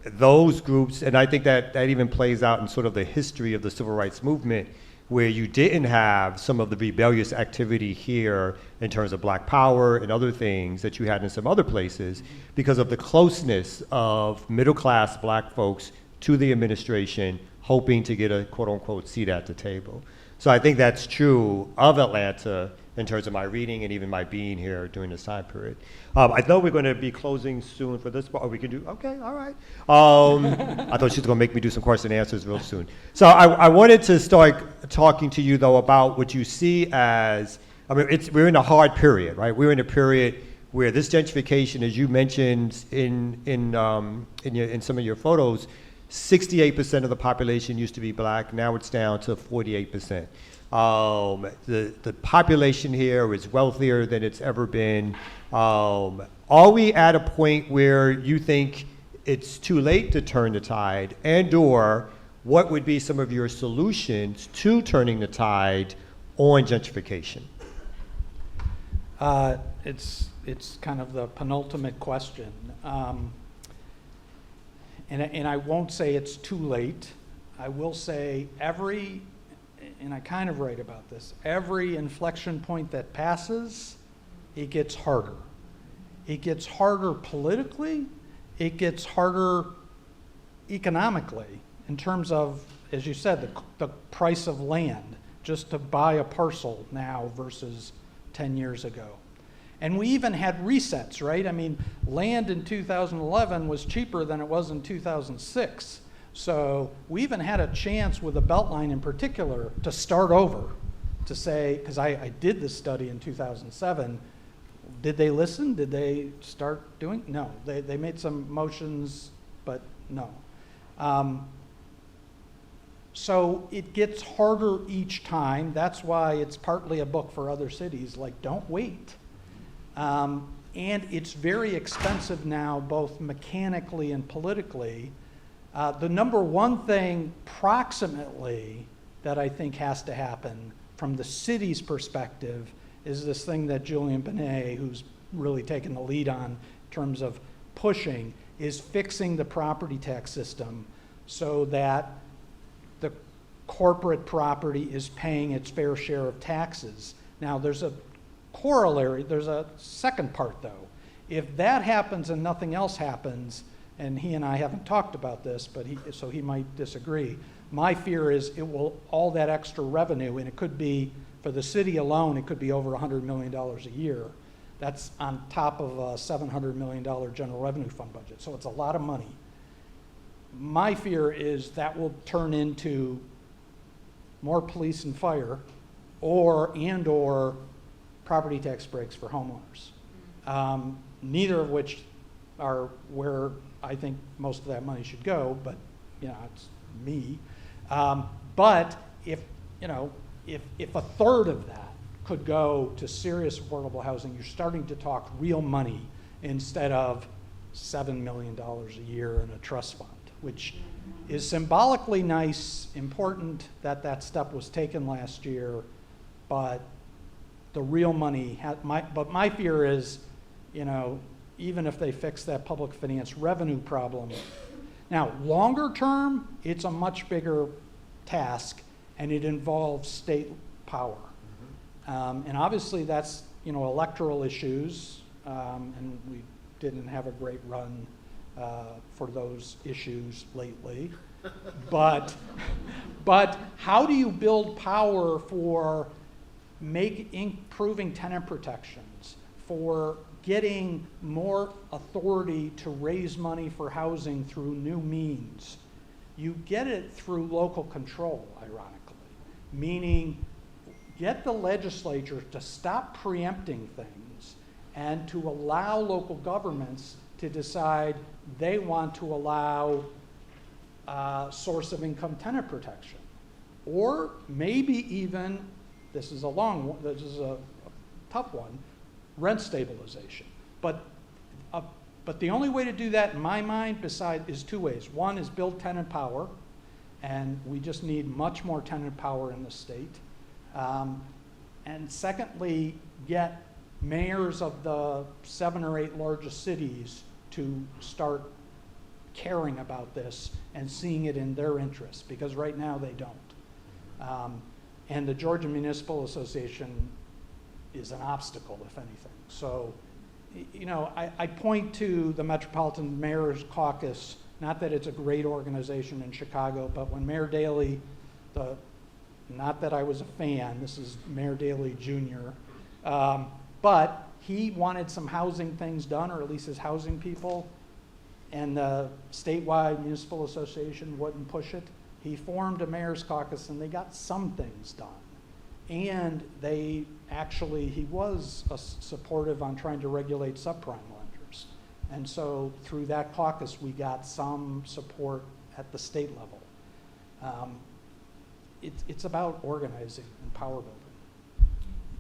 those groups, and I think that even plays out in sort of the history of the civil rights movement, where you didn't have some of the rebellious activity here in terms of black power and other things that you had in some other places, because of the closeness of middle-class black folks to the administration, hoping to get a quote-unquote seat at the table. So I think that's true of Atlanta in terms of my reading and even my being here during this time period. I know we're going to be closing soon for this part, or we can do, okay, all right. I thought she was going to make me do some question and answers real soon. So I wanted to start talking to you, though, about what you see as, we're in a hard period, right? We're in a period where this gentrification, as you mentioned in some of your photos, 68% of the population used to be black. Now it's down to 48%. The population here is wealthier than it's ever been. Are we at a point where you think it's too late to turn the tide, and/or what would be some of your solutions to turning the tide on gentrification? It's kind of the penultimate question. And I won't say it's too late. I will say and I kind of write about this, every inflection point that passes, it gets harder. It gets harder politically, it gets harder economically in terms of, as you said, the price of land, just to buy a parcel now versus 10 years ago. And we even had resets, right? Land in 2011 was cheaper than it was in 2006. So we even had a chance with the Beltline in particular to start over, to say, because I did this study in 2007, Did they listen? Did they start doing? No. They made some motions, but no. So it gets harder each time. That's why it's partly a book for other cities, like don't wait. And it's very expensive now, both mechanically and politically. The number one thing proximately that I think has to happen from the city's perspective is this thing that Julian Benet, who's really taken the lead on in terms of pushing, is fixing the property tax system so that the corporate property is paying its fair share of taxes. Now, there's a corollary, there's a second part though. If that happens and nothing else happens, and he and I haven't talked about this, but so he might disagree, my fear is it will, all that extra revenue, and it could be, for the city alone, it could be over $100 million a year. That's on top of a $700 million general revenue fund budget. So it's a lot of money. My fear is that will turn into more police and fire or property tax breaks for homeowners. Neither of which are where I think most of that money should go, but it's me. But if a third of that could go to serious affordable housing, you're starting to talk real money instead of $7 million a year in a trust fund, which is symbolically nice, important that that step was taken last year, but the real money, but my fear is, even if they fix that public finance revenue problem, now longer term, it's a much bigger task and it involves state power. And obviously that's, electoral issues, and we didn't have a great run for those issues lately. But how do you build power for improving tenant protections, for getting more authority to raise money for housing through new means? You get it through local control, ironically, meaning get the legislature to stop preempting things and to allow local governments to decide they want to allow source of income tenant protection. Or maybe even, this is a tough one, rent stabilization. But the only way to do that in my mind is two ways. One is build tenant power, and we just need much more tenant power in the state. And secondly, get mayors of the 7 or 8 largest cities to start caring about this and seeing it in their interests, because right now they don't. And the Georgia Municipal Association is an obstacle, if anything. So, I point to the Metropolitan Mayor's Caucus, not that it's a great organization in Chicago, but when Mayor Daley, not that I was a fan, this is Mayor Daley Jr., but he wanted some housing things done, or at least his housing people, and the statewide municipal association wouldn't push it. He formed a mayor's caucus and they got some things done. And he was supportive on trying to regulate subprime lenders. And so through that caucus, we got some support at the state level. It's about organizing and power building.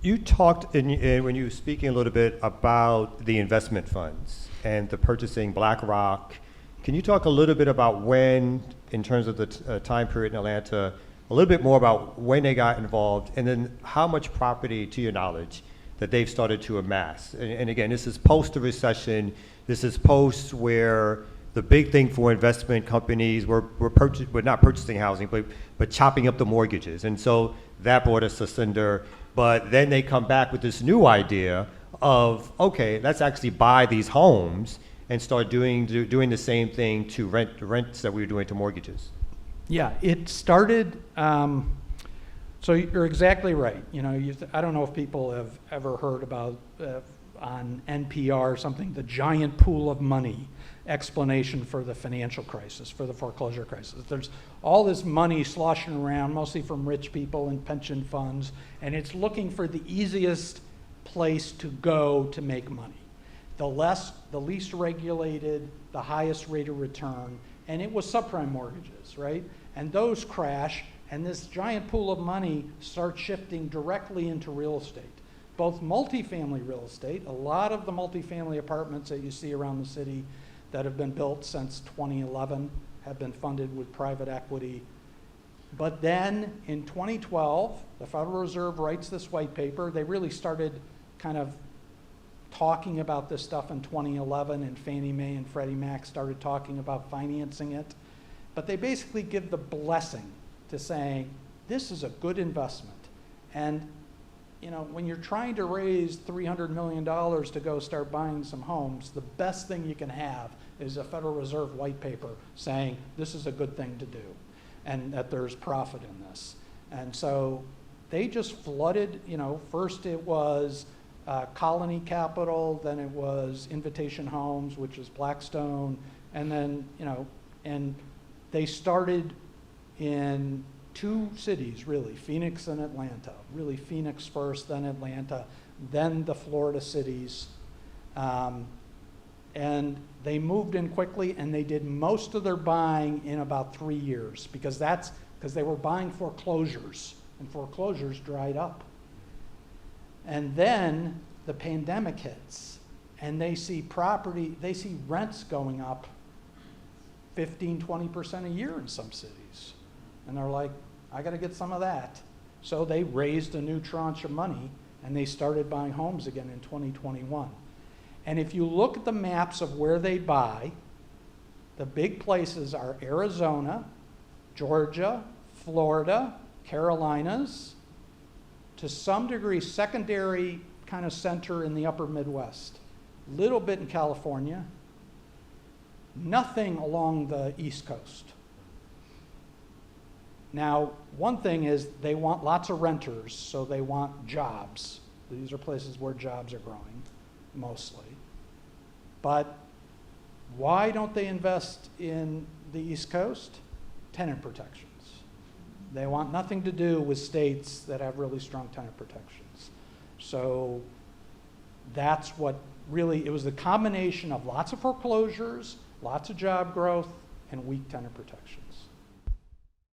You talked when you were speaking a little bit about the investment funds and the purchasing BlackRock. Can you talk a little bit about when, in terms of the time period in Atlanta, a little bit more about when they got involved, and then how much property, to your knowledge, that they've started to amass? And again, this is post the recession. This is post where the big thing for investment companies were not purchasing housing, but chopping up the mortgages. And so that brought us asunder. But then they come back with this new idea of, okay, let's actually buy these homes and start doing the same thing to rents that we were doing to mortgages. Yeah, it started, so you're exactly right. I don't know if people have ever heard about, on NPR or something, the giant pool of money explanation for the financial crisis, for the foreclosure crisis. There's all this money sloshing around, mostly from rich people and pension funds, and it's looking for the easiest place to go to make money. The least regulated, the highest rate of return, and it was subprime mortgages, right? And those crash, and this giant pool of money starts shifting directly into real estate. Both multifamily real estate, a lot of the multifamily apartments that you see around the city that have been built since 2011 have been funded with private equity. But then in 2012, the Federal Reserve writes this white paper. They really started kind of talking about this stuff in 2011, and Fannie Mae and Freddie Mac started talking about financing it. But they basically give the blessing to saying, this is a good investment. And you know, when you're trying to raise $300 million to go start buying some homes, the best thing you can have is a Federal Reserve white paper saying this is a good thing to do and that there's profit in this. And so they just flooded, you know, first it was Colony Capital, then it was Invitation Homes, which is Blackstone, and then, you know, and they started in 2 cities, really, Phoenix and Atlanta. Really Phoenix first, then Atlanta, then the Florida cities. And they moved in quickly, and they did most of their buying in about 3 years, because they were buying foreclosures, and foreclosures dried up. And then the pandemic hits, and they see rents going up 15, 20% a year in some cities. And they're like, I got to get some of that. So they raised a new tranche of money, and they started buying homes again in 2021. And if you look at the maps of where they buy, the big places are Arizona, Georgia, Florida, Carolinas, to some degree secondary kind of center in the upper Midwest, little bit in California, nothing along the East Coast. Now, one thing is they want lots of renters, so they want jobs. These are places where jobs are growing, mostly. But why don't they invest in the East Coast? Tenant protections. They want nothing to do with states that have really strong tenant protections. So that's what really, it was the combination of lots of foreclosures, lots of job growth, and weak tenant protections.